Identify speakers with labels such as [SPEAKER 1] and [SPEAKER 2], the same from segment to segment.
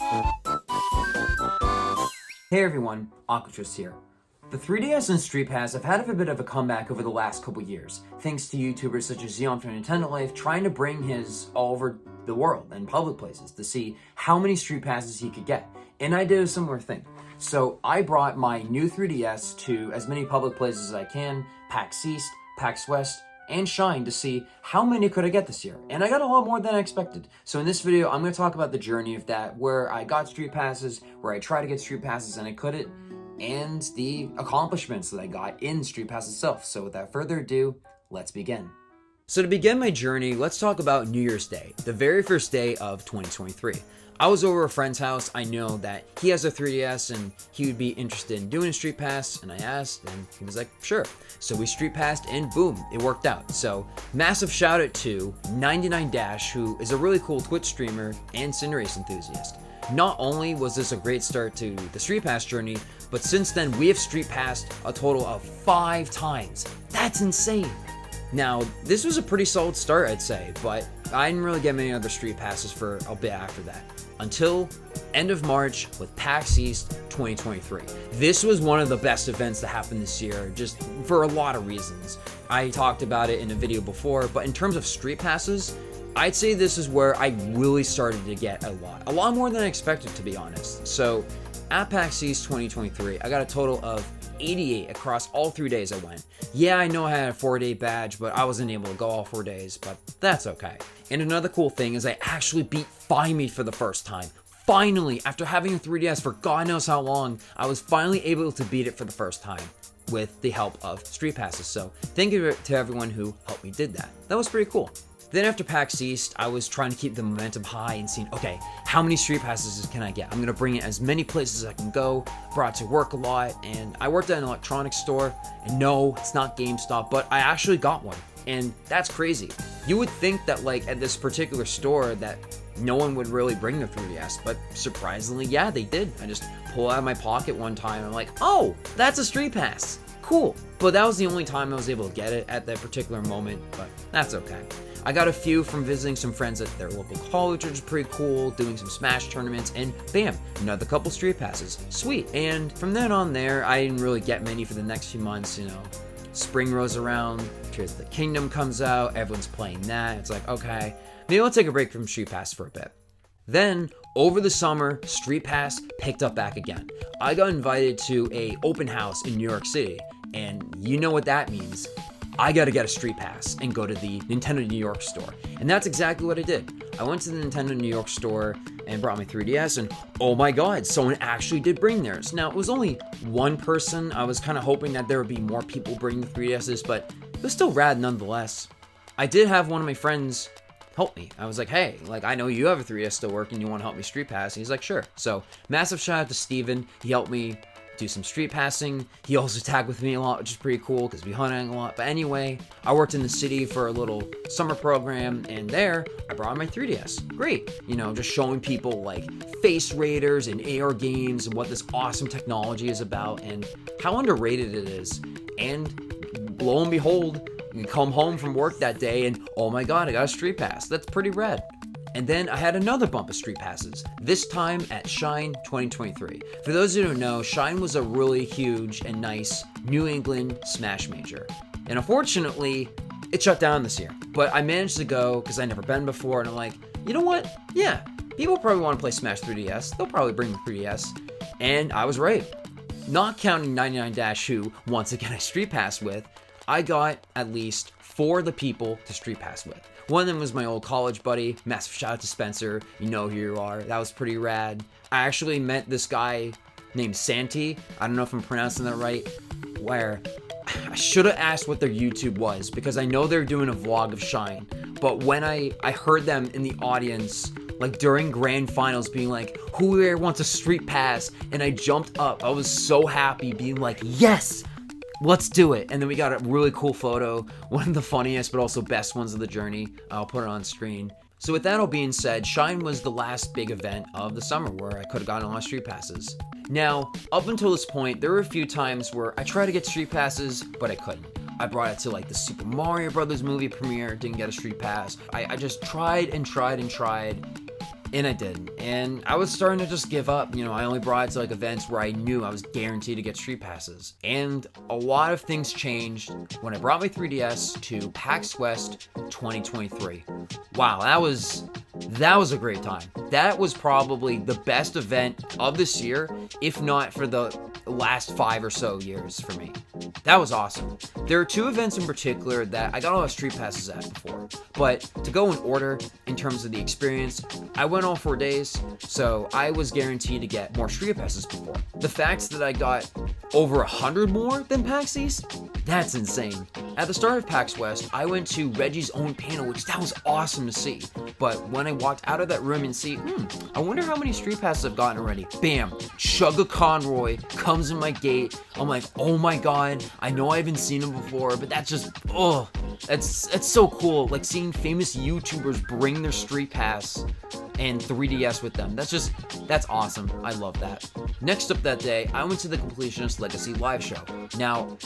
[SPEAKER 1] Hey everyone, AquaTwist here. The 3DS and StreetPass have had a bit of a comeback over the last couple years, thanks to YouTubers such as Xeon from Nintendo Life trying to bring his all over the world and public places to see how many StreetPasses he could get. And I did a similar thing. So I brought my new 3DS to as many public places as I can, PAX East, PAX West, and Shine to see how many could I get this year. And I got a lot more than I expected. So in this video, I'm going to talk about the journey of that, where I got StreetPasses, where I tried to get StreetPasses and I couldn't, and the accomplishments that I got in StreetPass itself. So without further ado, let's begin. So to begin my journey, let's talk about New Year's Day, the very first day of 2023. I was over a friend's house. I know that he has a 3DS and he would be interested in doing a Street Pass, and I asked and he was like, sure. So we Street Passed and boom, it worked out. So massive shout out to 99 Dash, who is a really cool Twitch streamer and sim race enthusiast. Not only was this a great start to the Street Pass journey, but since then we have Street Passed a total of 5 times. That's insane. Now, this was a pretty solid start, I'd say, but I didn't really get many other Street Passes for a bit after that, until end of March with PAX East 2023. This was one of the best events that happened this year, just for a lot of reasons. I talked about it in a video before, but in terms of Street Passes, I'd say this is where I really started to get a lot more than I expected, to be honest. So at PAX East 2023, I got a total of 88 across all 3 days I went. Yeah, I know I had a 4-day badge, but I wasn't able to go all 4 days, but that's okay. And another cool thing is I actually beat Find Me for the first time. Finally, after having a 3DS for God knows how long, I was finally able to beat it for the first time with the help of Street Passes. So thank you to everyone who helped me did that. That was pretty cool. Then after PAX East, I was trying to keep the momentum high and seeing, okay, how many Street Passes can I get? I'm gonna bring it as many places as I can go. Brought to work a lot, and I worked at an electronics store, and no, it's not GameStop, but I actually got one, and that's crazy. You would think that like at this particular store that no one would really bring the 3DS, but surprisingly, yeah, they did. I just pulled it out of my pocket one time, and I'm like, oh, that's a Street Pass, cool. But that was the only time I was able to get it at that particular moment, but that's okay. I got a few from visiting some friends at their local college, which is pretty cool, doing some Smash tournaments, and bam, another couple Street Passes. Sweet. And from then on there, I didn't really get many for the next few months, you know. Spring rolls around, Tears of the Kingdom comes out, everyone's playing that. It's like, okay, maybe I'll take a break from Street Pass for a bit. Then, over the summer, Street Pass picked up back again. I got invited to a open house in New York City, and you know what that means. I gotta get a Street Pass and go to the Nintendo New York store. And that's exactly what I did. I went to the Nintendo New York store and brought my 3DS, and oh my god, someone actually did bring theirs. Now, it was only one person. I was kind of hoping that there would be more people bringing the 3DSs, but it was still rad nonetheless. I did have one of my friends help me. I was like, hey, like, I know you have a 3DS still working, you want to help me Street Pass? And he's like, sure. So massive shout out to Steven. He helped me do some Street Passing. He also tagged with me a lot, which is pretty cool because we hunted a lot. But anyway, I worked in the city for a little summer program, and there I brought my 3DS. Great, you know, just showing people like face raiders and AR games and what this awesome technology is about and how underrated it is. And lo and behold, you come home from work that day and oh my god, I got a Street Pass. That's pretty rad. And then I had another bump of Street Passes, this time at Shine 2023. For those who don't know, Shine was a really huge and nice New England Smash major. And unfortunately, it shut down this year. But I managed to go because I'd never been before, and I'm like, you know what? Yeah, people probably want to play Smash 3DS. They'll probably bring the 3DS. And I was right. Not counting 99 Dash, who once again I Street Pass with, I got at least 4 of the people to Street Pass with. One of them was my old college buddy. Massive shout out to Spencer. You know who you are. That was pretty rad. I actually met this guy named Santi. I don't know if I'm pronouncing that right. Where I should have asked what their YouTube was because I know they're doing a vlog of Shine. But when I heard them in the audience, like during grand finals, being like, who here wants a Street Pass? And I jumped up. I was so happy being like, yes! Let's do it. And then we got a really cool photo, one of the funniest but also best ones of the journey. I'll put it on screen. So with that all being said, Shine was the last big event of the summer where I could have gotten all my Street Passes. Now, up until this point, there were a few times where I tried to get Street Passes, but I couldn't. I brought it to like the Super Mario Brothers movie premiere, didn't get a Street Pass. I just tried and tried and tried, And I didn't. And I was starting to just give up. You know, I only brought it to like events where I knew I was guaranteed to get street passes. And a lot of things changed when I brought my 3DS to PAX West 2023. Wow, that was a great time. That was probably the best event of this year, if not for the last 5 or so years for me. That was awesome. There are 2 events in particular that I got all the street passes at before, but to go in order in terms of the experience, I went all 4 days, so I was guaranteed to get more street passes before. The fact that I got over 100 more than PAX East, that's insane. At the start of PAX West, I went to Reggie's own panel, which that was awesome to see. But when I walked out of that room and see, I wonder how many street passes I've gotten already. Bam, Chugga Conroy comes in my gate. I'm like, oh my god, I know I haven't seen him before, but that's just, that's so cool. Like seeing famous YouTubers bring their street pass and 3DS with them. That's awesome. I love that. Next up that day, I went to the Completionist Legacy live show. Now,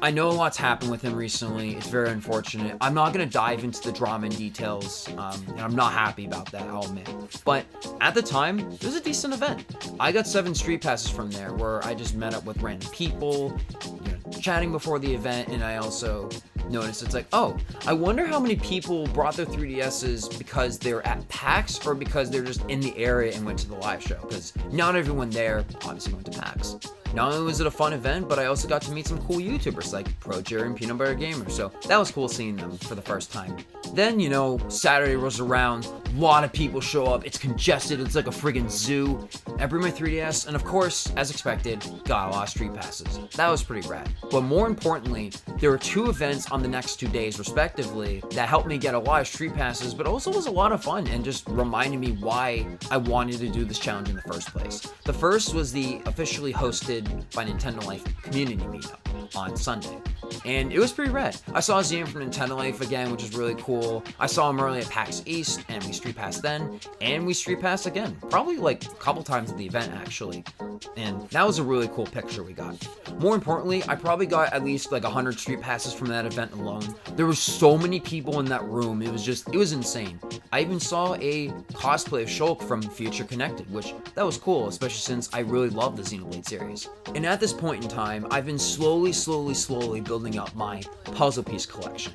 [SPEAKER 1] I know a lot's happened with him recently. It's very unfortunate. I'm not going to dive into the drama and details, and I'm not happy about that, I'll admit. But at the time, it was a decent event. I got 7 street passes from there where I just met up with random people, chatting before the event, and I also noticed it's like, oh, I wonder how many people brought their 3DSs because they're at PAX or because they're just in the area and went to the live show, because not everyone there obviously went to PAX. Not only was it a fun event, but I also got to meet some cool YouTubers like Pro Jerry and Peanut Butter Gamer, so that was cool seeing them for the first time. Then, Saturday rolls around, a lot of people show up, it's congested, it's like a friggin' zoo. I bring my 3DS, and of course, as expected, got a lot of street passes. That was pretty rad. But more importantly, there were 2 events on the next 2 days, respectively, that helped me get a lot of street passes, but also was a lot of fun and just reminded me why I wanted to do this challenge in the first place. The first was the officially hosted by Nintendo Life community meetup on Sunday, and it was pretty rad. I saw Zian from Nintendo Life again, which is really cool. I saw him early at PAX East, and we street passed then, and we street passed again, probably like a couple times at the event actually, and that was a really cool picture we got. More importantly, I probably got at least like 100 street passes from that event alone. There were so many people in that room, it was insane. I even saw a cosplay of Shulk from Future Connected, which that was cool, especially since I really love the Xenoblade series. And at this point in time, I've been slowly building up my puzzle piece collection.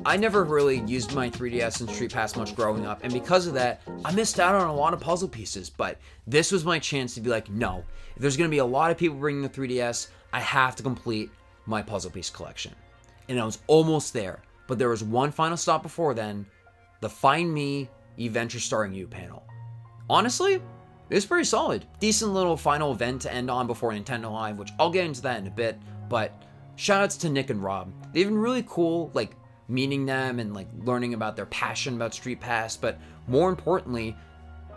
[SPEAKER 1] I never really used my 3DS and Street Pass much growing up, and because of that, I missed out on a lot of puzzle pieces, but this was my chance to be like, no, if there's going to be a lot of people bringing the 3DS, I have to complete my puzzle piece collection. And I was almost there, but there was one final stop before then, the Find Me Adventure Starring You panel. Honestly, it was pretty solid. Decent little final event to end on before Nintendo Live, which I'll get into that in a bit, but shoutouts to Nick and Rob. They've been really cool, like, meeting them and, like, learning about their passion about Street Pass, but more importantly,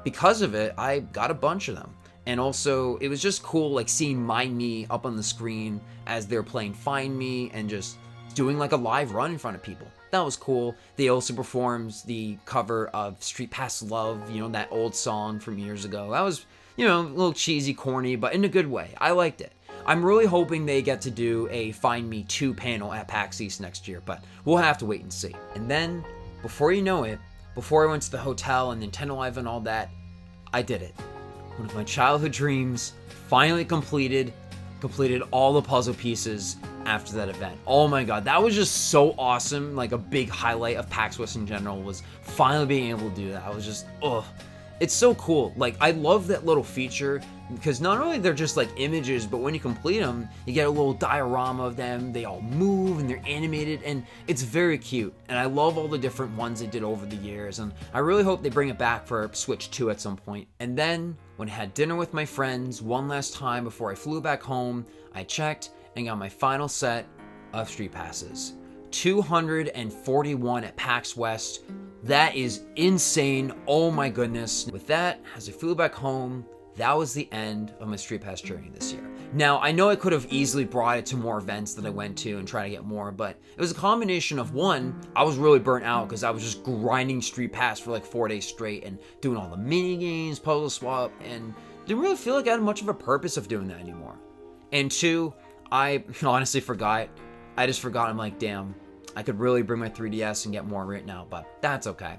[SPEAKER 1] because of it, I got a bunch of them. And also, it was just cool, like, seeing my me up on the screen as they're playing Find Me and just doing, like, a live run in front of people. That was cool. They also performed the cover of Street Pass Love, that old song from years ago. That was, a little cheesy, corny, but in a good way. I liked it. I'm really hoping they get to do a Find Me 2 panel at PAX East next year, but we'll have to wait and see. And then, before you know it, before I went to the hotel and Nintendo Live and all that, I did it. One of my childhood dreams, finally completed all the puzzle pieces after that event. Oh my god, that was just so awesome. Like, a big highlight of PAX West in general was finally being able to do that. I was just, it's so cool. Like, I love that little feature because not only they're just like images, but when you complete them, you get a little diorama of them. They all move and they're animated, and it's very cute. And I love all the different ones they did over the years, and I really hope they bring it back for Switch 2 at some point. And then, when I had dinner with my friends one last time before I flew back home, I checked and got my final set of Street Passes. 241 at PAX West. That is insane. Oh my goodness. With that, as I flew back home, that was the end of my Street Pass journey this year. Now, I know I could have easily brought it to more events that I went to and try to get more, but it was a combination of, one, I was really burnt out because I was just grinding Street Pass for like 4 days straight and doing all the mini games, puzzle swap, and didn't really feel like I had much of a purpose of doing that anymore. And 2, I honestly forgot. I just forgot. I'm like, damn, I could really bring my 3DS and get more right now, but that's okay.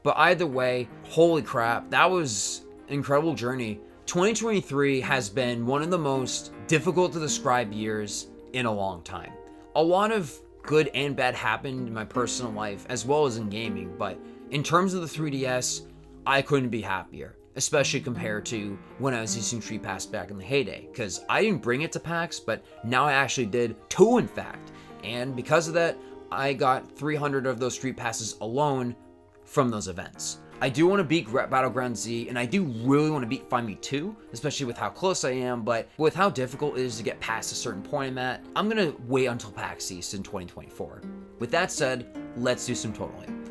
[SPEAKER 1] But either way, holy crap, that was an incredible journey. 2023 has been one of the most difficult to describe years in a long time. A lot of good and bad happened in my personal life as well as in gaming, but in terms of the 3DS, I couldn't be happier, especially compared to when I was using StreetPass back in the heyday, because I didn't bring it to PAX, but now I actually did, two in fact, and because of that, I got 300 of those StreetPasses alone from those events. I do want to beat Battleground Z, and I do really want to beat Find Me 2, especially with how close I am, but with how difficult it is to get past a certain point I'm at, I'm going to wait until PAX East in 2024. With that said, let's do some totaling.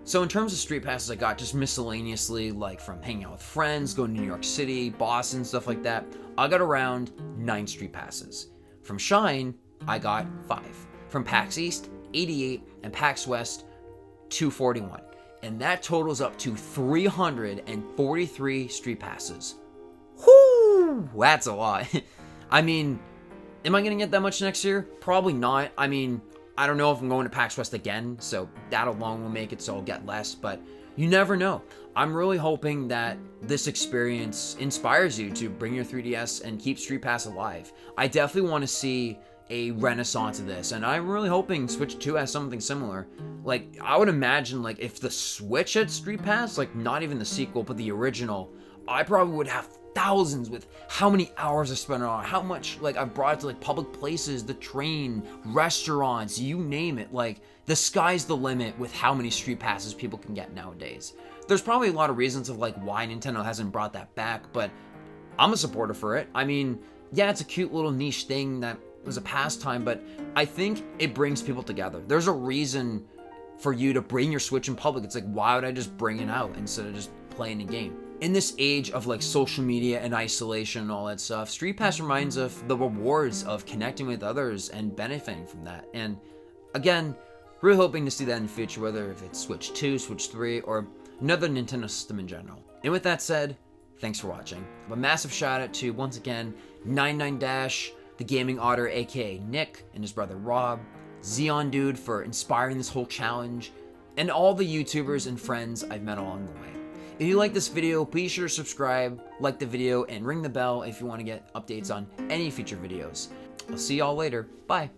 [SPEAKER 1] So in terms of StreetPasses I got just miscellaneously, like from hanging out with friends, going to New York City, Boston, stuff like that, I got around 9 StreetPasses. From Shine, I got 5. From PAX East, 88, and PAX West, 241. And that totals up to 343 StreetPasses. Whoo! That's a lot. I mean, am I going to get that much next year? Probably not. I mean, I don't know if I'm going to PAX West again, so that alone will make it so I'll get less, but you never know. I'm really hoping that this experience inspires you to bring your 3DS and keep StreetPass alive. I definitely want to see a renaissance of this, and I'm really hoping Switch 2 has something similar. Like, I would imagine, like, if the Switch had StreetPass, like, not even the sequel, but the original, I probably would have thousands with how many hours I spent on it, how much, like, I've brought it to, like, public places, the train, restaurants, you name it. Like, the sky's the limit with how many StreetPasses people can get nowadays. There's probably a lot of reasons of, like, why Nintendo hasn't brought that back, but I'm a supporter for it. I mean, yeah, it's a cute little niche thing that was a pastime, but I think it brings people together. There's a reason for you to bring your Switch in public. It's like, why would I just bring it out instead of just playing a game? In this age of like social media and isolation and all that stuff, StreetPass reminds of the rewards of connecting with others and benefiting from that. And again, really hoping to see that in the future, whether if it's Switch 2, Switch 3, or another Nintendo system in general. And with that said, thanks for watching. A massive shout out to, once again, 99dash, the Gaming Otter, aka Nick, and his brother Rob, Xeon Dude for inspiring this whole challenge, and all the YouTubers and friends I've met along the way. If you like this video, be sure to subscribe, like the video, and ring the bell if you want to get updates on any future videos. I'll see y'all later. Bye.